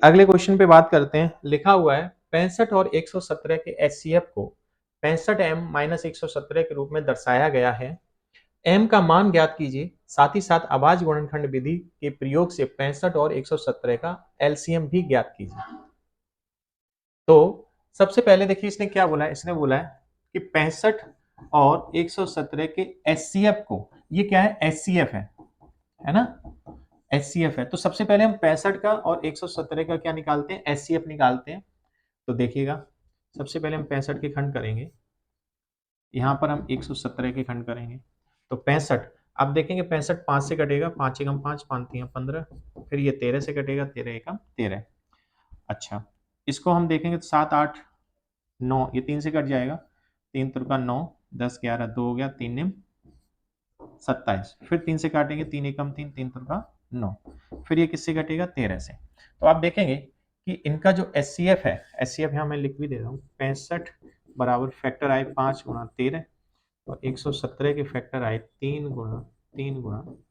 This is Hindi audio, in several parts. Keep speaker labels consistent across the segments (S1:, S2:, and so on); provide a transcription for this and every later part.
S1: अगले क्वेश्चन पे बात करते हैं। लिखा हुआ है 65 और 117 के एचसीएफ को 65m माइनस 117 के रूप में दर्शाया गया है। m का मान ज्ञात कीजिए, साथ ही साथ अभाज्य गुणनखंड विधि के प्रयोग से 65 और 117 का एलसीएम भी ज्ञात कीजिए। तो सबसे पहले देखिए इसने क्या बोला है, इसने बोला है कि 65 और 117 के एचसीएफ को, ये क्या है, एचसीएफ है ना, एचसीएफ है। तो सबसे पहले हम 65 का और 117 का क्या निकालते हैं, एचसीएफ निकालते हैं। तो देखिएगा सबसे पहले हम 65 के खंड करेंगे, यहाँ पर हम 117 के खंड करेंगे। तो 65, अब देखेंगे 65 5 से कटेगा, 5 एकम 5, 5 3 15, फिर ये 13 से कटेगा, 13 एकम 13। अच्छा, इसको हम देखेंगे तो 7 8 9, ये 3 से कट जाएगा, 3 तुरका 9, 10 11 2 हो गया, 3 निम 27, फिर 3 से काटेंगे, 3 एकम 3, 3 तुरका 9, फिर ये किससे कटेगा, 13 से। तो आप देखेंगे कि इनका जो एचसीएफ है, एचसीएफ यहाँ मैं लिख भी दे रहा हूँ, 65 बराबर फैक्टर आए 5 गुणा 13 और 117 के फैक्टर आए 3 गुणा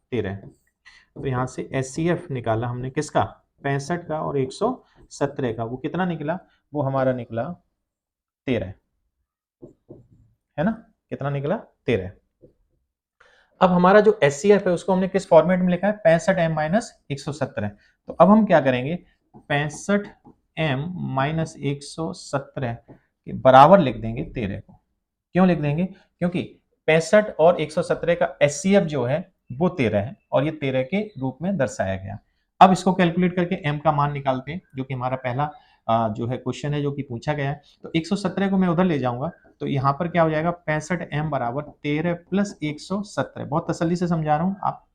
S1: 13। तो यहाँ से एचसीएफ निकाला हमने किसका, 65 का और 117 का, वो कितना निकला, वो हमारा निकला 13, है ना, कितना निकला, 13। अब हमारा जो एचसीएफ है उसको हमने किस फॉर्मेट में लिखा है, 65m माइनस 117। तो अब हम क्या करेंगे, 65m माइनस 117 के बराबर लिख देंगे 13 को। क्यों लिख देंगे, क्योंकि 65 और 117 का एचसीएफ जो है वो 13 है और ये 13 के रूप में दर्शाया गया। अब इसको कैलकुलेट करके m का मान निकालते हैं, जो कि हमारा पहला जो है क्वेश्चन है जो कि पूछा गया है। तो 117 को मैं उधर ले जाऊंगा, तो यहाँ पर क्या हो जाएगा, 65m बराबर 13 प्लस 117। बहुत तसल्ली से समझा रहा हूँ, आप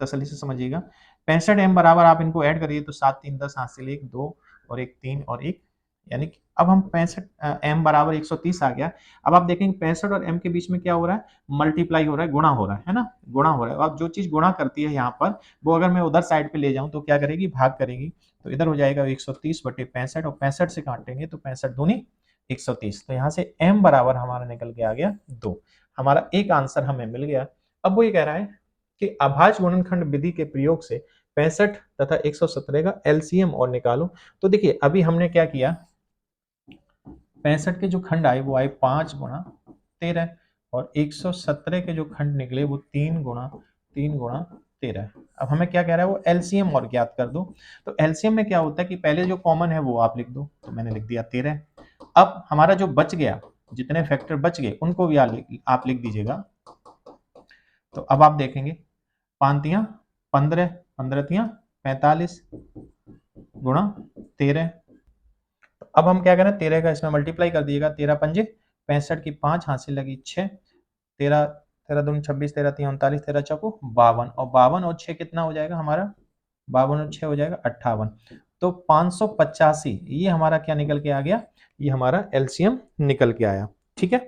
S1: तसल्ली से समझिएगा। 65m बराबर आप इनको ऐड करिए तो 7 3 10, हासिल 1 2 और 1 3 और 1, यानी कि अब हम 65m बराबर 130 आ गया। अब आप देखेंगे 65 और m के बीच में क्या हो रहा है, मल्टीप्लाई हो रहा है, गुणा हो रहा है ना, गुणा हो रहा है। अब जो चीज गुणा करती है यहाँ पर, वो अगर मैं उधर साइड पे ले जाऊं तो क्या करेगी, भाग करेगी। तो इधर हो जाएगा 130 बटे 65 और 65 से काटेंगे तो 65 दूनी 130। तो यहाँ से m बराबर हमारा निकल के आ गया 2। हमारा एक आंसर हमें मिल गया। अब वो ये कह रहा है कि अभाज्य गुणनखंड विधि के प्रयोग से 65 तथा 117 का एलसीएम और निकालो। तो देखिए अभी हमने क्या किया, 65 के जो खंड आए वो आए 5 गुणा 13 और 117 के जो खंड निकले वो 3 गुणा 13। अब हमें क्या कह रहा है, वो एलसीएम और ज्ञात कर दो। तो एलसीएम में क्या होता है कि पहले जो कॉमन है वो आप लिख दो, तो मैंने लिख दिया 13। अब हमारा जो बच गया, जितने फैक्टर बच गए उनको भी आप लिख दीजिएगा। तो अब आप देखेंगे 5 तियां 15, 15 तियां 45 गुणा 13। अब हम क्या करें, 13 का इसमें मल्टीप्लाई कर दीजिएगा, 13 पंजे 65 की 5, हासिल लगी 6, 13 13 दूनी 26, 13 3 39, 13 चौको 52 और 52 और 6 कितना हो जाएगा हमारा, 52 और 6 हो जाएगा 58। तो 585 ये हमारा क्या निकल के आ गया, ये हमारा एलसीएम निकल के आया। ठीक है,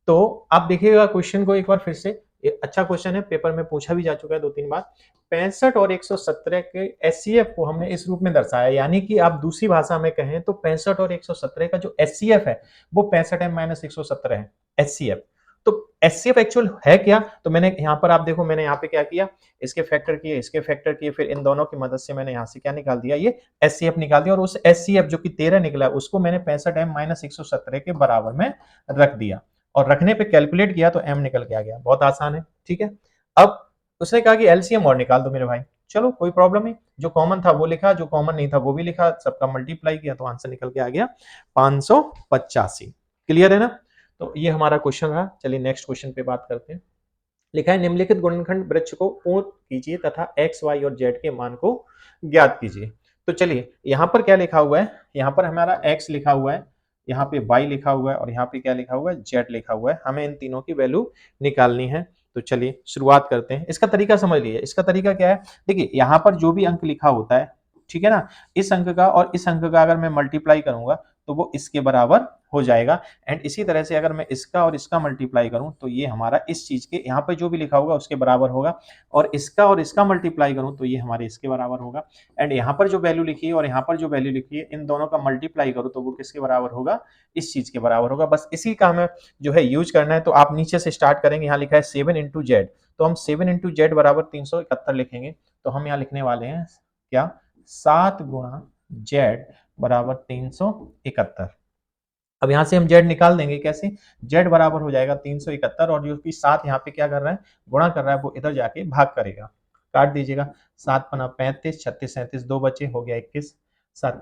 S1: तो आप देखिएगा क्वेश्चन को एक बार फिर से, ये अच्छा क्वेश्चन है, पेपर में पूछा भी जा चुका है 2-3 बार। 65 और 117 के एचसीएफ को हमने इस रूप में दर्शाया, यानी कि आप दूसरी भाषा में कहें तो 65 और 117 का जो एचसीएफ है वो 65m माइनस 117 है एचसीएफ। तो एचसीएफ एक्चुअल है क्या, तो मैंने यहाँ पर आप देखो, मैंने यहाँ पे क्या किया, इसके फैक्टर किए, इसके फैक्टर किए, फिर इन दोनों की मदद से मैंने यहाँ से क्या निकाल दिया, ये एचसीएफ निकाल दिया। और उस एचसीएफ जो कि 13 निकला उसको मैंने 65m माइनस 117 के बराबर में रख दिया और रखने पे कैलकुलेट किया तो m निकल के आ गया। बहुत आसान है। ठीक है, अब उसने कहा कि एलसीएम और निकाल दो मेरे भाई। चलो कोई प्रॉब्लम नहीं, जो कॉमन था वो लिखा, जो कॉमन नहीं था वो भी लिखा, सबका मल्टीप्लाई किया तो आंसर निकल के आ गया 585। क्लियर है ना। तो ये हमारा क्वेश्चन रहा। चलिए नेक्स्ट क्वेश्चन पे बात करते हैं। लिखा है निम्नलिखित गुणनखंड वृक्ष को पूर्ण कीजिए तथा x y और z के मान को ज्ञात कीजिए। तो चलिए यहाँ पर क्या लिखा हुआ है, यहाँ पर हमारा x लिखा हुआ है, यहाँ पे y लिखा हुआ है और यहाँ पे क्या लिखा हुआ है, z लिखा हुआ है। हमें इन तीनों की वैल्यू निकालनी है। तो चलिए शुरुआत करते हैं। इसका तरीका समझ लीजिए। इसका तरीका क्या है, देखिए यहाँ पर जो भी अंक लिखा होता है, ठीक है ना, इस अंक का और इस अंक का अगर मैं मल्टीप्लाई करूंगा तो वो इसके बराबर हो जाएगा। एंड इसी तरह से अगर मैं इसका और इसका मल्टीप्लाई करूं तो ये हमारा इस चीज के यहाँ पे जो भी लिखा होगा उसके बराबर होगा, और इसका और इसका मल्टीप्लाई करूं तो ये हमारे इसके बराबर होगा। एंड यहाँ पर जो वैल्यू लिखी है और यहाँ पर जो वैल्यू लिखी है, इन दोनों का मल्टीप्लाई करो तो वो किसके बराबर होगा, इस चीज के बराबर होगा। बस इसी का हमें जो है यूज करना है। तो आप नीचे से स्टार्ट करेंगे, यहाँ लिखा है 7 इंटू जेड, तो हम 7 इंटू जेड बराबर 371 लिखेंगे। तो हम यहाँ लिखने वाले हैं क्या, 7 गुणा z बराबर 371। अब यहां से हम z निकाल देंगे कैसे, z बराबर हो जाएगा 371 और जो कि 7 यहाँ पे क्या कर रहा है, गुणा कर रहा है, वो इधर जाके भाग करेगा। काट दीजिएगा, 7 पना 35, 36 37 दो बचे, हो गया 21, 7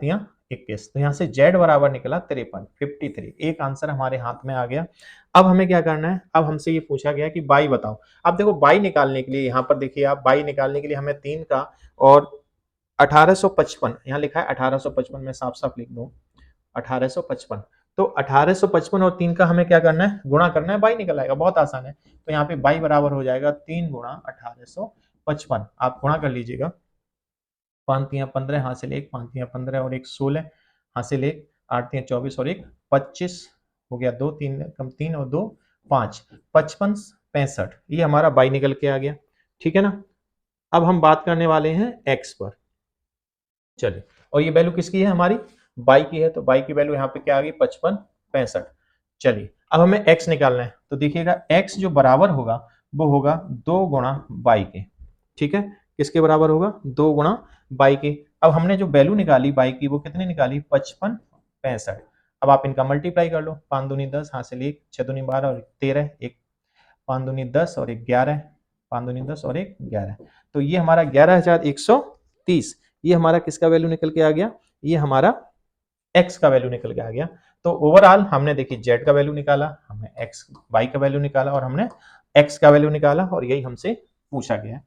S1: 21। तो यहाँ से z बराबर निकला 53, 53। एक आंसर हमारे हाथ में आ गया। अब हमें क्या करना है, अब हमसे ये पूछा गया कि बाई बताओ। अब देखो बाई निकालने के लिए यहाँ पर देखिए आप, बाई निकालने के लिए हमें 3 का और 1855 यहाँ लिखा है 1855, में साफ साफ लिख दूं 1855। तो 1855 और 3 का हमें क्या करना है, गुणा करना है, बाई निकल आएगा, बहुत आसान है। तो यहाँ पे बाई बराबर हो जाएगा 3 गुणा 1855। आप गुणा कर लीजिएगा, 5 तियां 15, हासिल 1, 5 तियां 15 और 1 16, हासिल 1, 8 तियां 24 और 1 25, हो गया 2 3 कम 3 और 2 5, 55 65। ये हमारा बाई निकल के आ गया, ठीक है ना। अब हम बात करने वाले हैं एक्स पर। चलिए, और ये वैल्यू किसकी है, हमारी बाई की है। तो बाई की वैल्यू यहाँ पे क्या आ गई, 55 65। चलिए, अब हमें एक्स निकालना है। तो देखिएगा एक्स जो बराबर होगा वो होगा 2 गुणा बाई के, ठीक है। किसके बराबर होगा, 2 गुणा बाई के। अब हमने जो वैल्यू निकाली बाई की वो कितनी निकाली, 55 65। अब आप इनका मल्टीप्लाई कर लो, 5 दूनी 10, हासिल 1, 6 दूनी 12 और 13, एक 5 दूनी 10 और 1 11, 5 दूनी 10 और 1 11। तो ये हमारा 11,130, ये हमारा किसका वैल्यू निकल के आ गया, ये हमारा एक्स का वैल्यू निकल के आ गया। तो ओवरऑल हमने देखिए जेड का वैल्यू निकाला, हमने एक्स वाई का वैल्यू निकाला और हमने एक्स का वैल्यू निकाला, और यही हमसे पूछा गया है।